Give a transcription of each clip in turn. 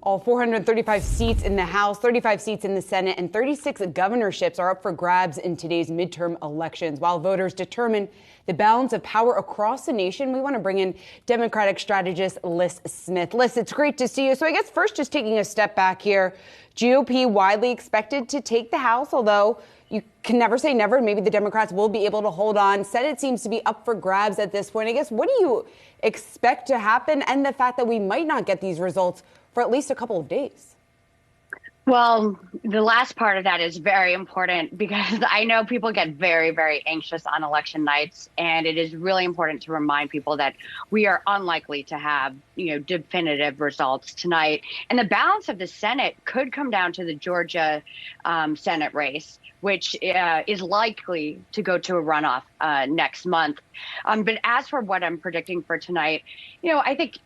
All 435 seats in the House, 35 seats in the Senate, and 36 governorships are up for grabs in today's midterm elections. While voters determine the balance of power across the nation, we want to bring in Democratic strategist Lis Smith. Lis, it's great to see you. So I guess first, just taking a step back here, GOP widely expected to take the House, although you can never say never. Maybe the Democrats will be able to hold on. Senate seems to be up for grabs at this point. I guess, what do you expect to happen, and the fact that we might not get these results for at least a couple of days? Well, the last part of that is very important because I know people get very, very anxious on election nights, and it is really important to remind people that we are unlikely to have, definitive results tonight. And the balance of the Senate could come down to the Georgia Senate race, which is likely to go to a runoff next month. But as for what I'm predicting for tonight, I think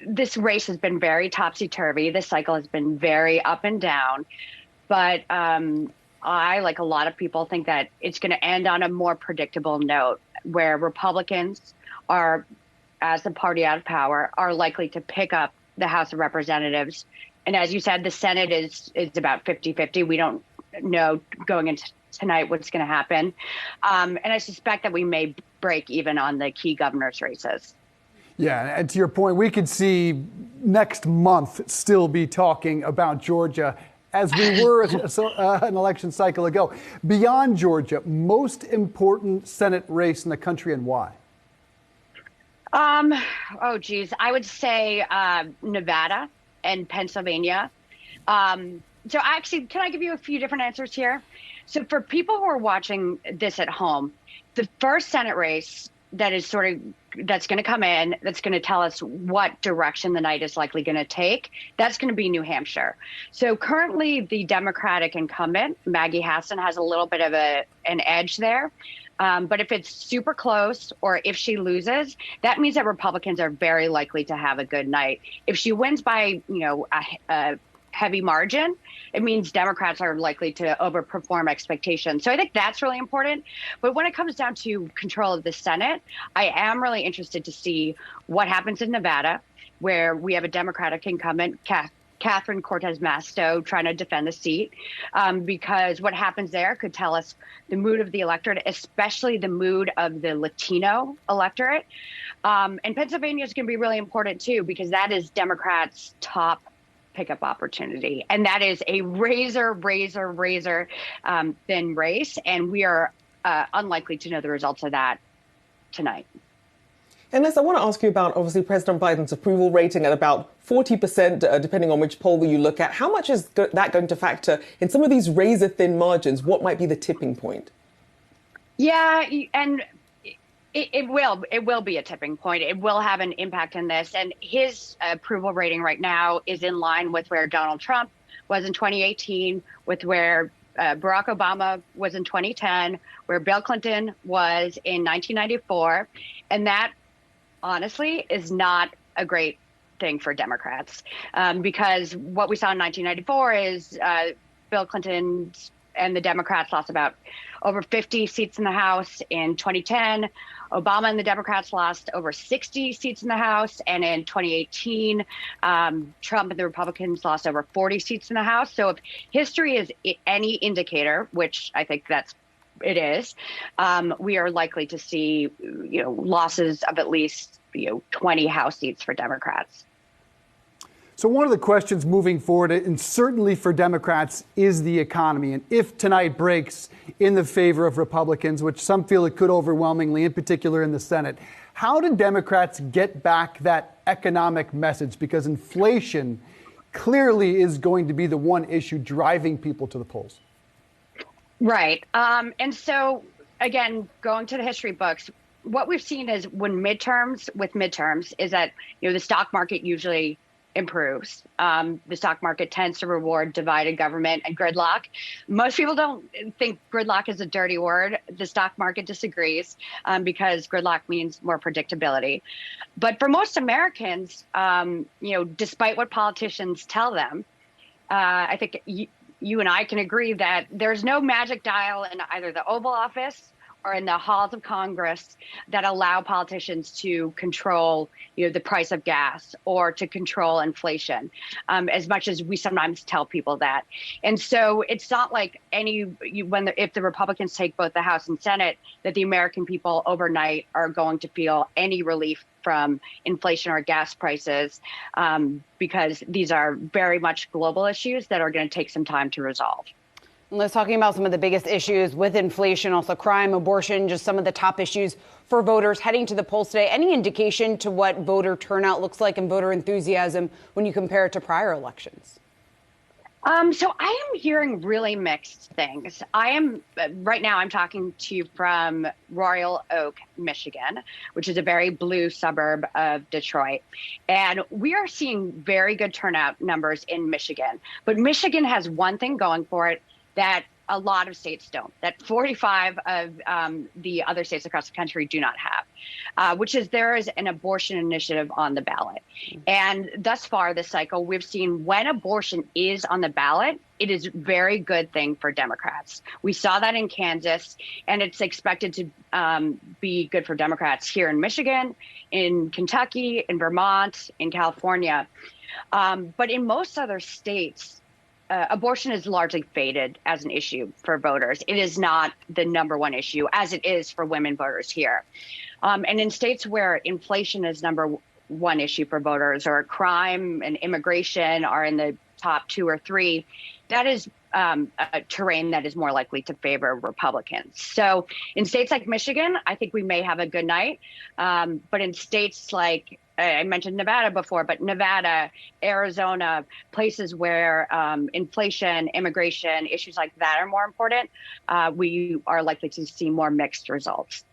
this race has been very topsy-turvy. This cycle has been very up and down. But I, like a lot of people, think that it's going to end on a more predictable note where Republicans are, as the party out of power, are likely to pick up the House of Representatives. And as you said, the Senate is about 50-50. We don't know going into tonight what's going to happen. And I suspect that we may break even on the key governor's races. Yeah, and to your point, we could see next month still be talking about Georgia as we were an election cycle ago. Beyond Georgia, most important Senate race in the country, and why? I would say Nevada and Pennsylvania. So actually, can I give you a few different answers here? So for people who are watching this at home, the first Senate race that's going to come in, that's going to tell us what direction the night is likely going to take, that's going to be New Hampshire. So currently the Democratic incumbent, Maggie Hassan, has a little bit of an edge there. But if it's super close or if she loses, that means that Republicans are very likely to have a good night. If she wins by, a heavy margin, it means Democrats are likely to overperform expectations. So I think that's really important. But when it comes down to control of the Senate, I am really interested to see what happens in Nevada, where we have a Democratic incumbent, Catherine Cortez Masto, trying to defend the seat, because what happens there could tell us the mood of the electorate, especially the mood of the Latino electorate. And Pennsylvania is going to be really important, too, because that is Democrats' top pickup opportunity. And that is a razor thin race. And we are unlikely to know the results of that tonight. And Liz, I want to ask you about, obviously, President Biden's approval rating at about 40%, depending on which poll you look at. How much is that going to factor in some of these razor thin margins? What might be the tipping point? Yeah, and it will be a tipping point. It will have an impact on this. And his approval rating right now is in line with where Donald Trump was in 2018, with where Barack Obama was in 2010, where Bill Clinton was in 1994. And that, honestly, is not a great thing for Democrats, because what we saw in 1994 is Bill Clinton and the Democrats lost about over 50 seats in the House. In 2010, Obama and the Democrats lost over 60 seats in the House. And in 2018, Trump and the Republicans lost over 40 seats in the House. So if history is any indicator, which I think it is, we are likely to see, losses of at least, 20 House seats for Democrats. So one of the questions moving forward, and certainly for Democrats, is the economy. And if tonight breaks in the favor of Republicans, which some feel it could overwhelmingly, in particular in the Senate, how do Democrats get back that economic message? Because inflation clearly is going to be the one issue driving people to the polls. Right. And so, again, going to the history books, what we've seen is with midterms is that, the stock market usually improves. The stock market tends to reward divided government and gridlock. Most people don't think gridlock is a dirty word. The stock market disagrees, because gridlock means more predictability. But for most Americans, despite what politicians tell them, I think you and I can agree that there's no magic dial in either the Oval Office or in the halls of Congress that allow politicians to control, the price of gas or to control inflation, as much as we sometimes tell people that. And so it's not like if the Republicans take both the House and Senate, that the American people overnight are going to feel any relief from inflation or gas prices, because these are very much global issues that are going to take some time to resolve. Let's talking about some of the biggest issues with inflation, also crime, abortion, just some of the top issues for voters heading to the polls today. Any indication to what voter turnout looks like and voter enthusiasm when you compare it to prior elections? So I am hearing really mixed things. Right now I'm talking to you from Royal Oak, Michigan, which is a very blue suburb of Detroit. And we are seeing very good turnout numbers in Michigan. But Michigan has one thing going for it that a lot of states don't, that 45 of the other states across the country do not have, which is there is an abortion initiative on the ballot. And thus far this cycle, we've seen when abortion is on the ballot, it is a very good thing for Democrats. We saw that in Kansas, and it's expected to be good for Democrats here in Michigan, in Kentucky, in Vermont, in California. But in most other states, abortion is largely faded as an issue for voters. It is not the number one issue, as it is for women voters here. And in states where inflation is number one issue for voters, or crime and immigration are in the top 2 or 3, that is a terrain that is more likely to favor Republicans. So in states like Michigan, I think we may have a good night. But in states like, I mentioned Nevada before, but Nevada, Arizona, places where inflation, immigration, issues like that are more important, we are likely to see more mixed results.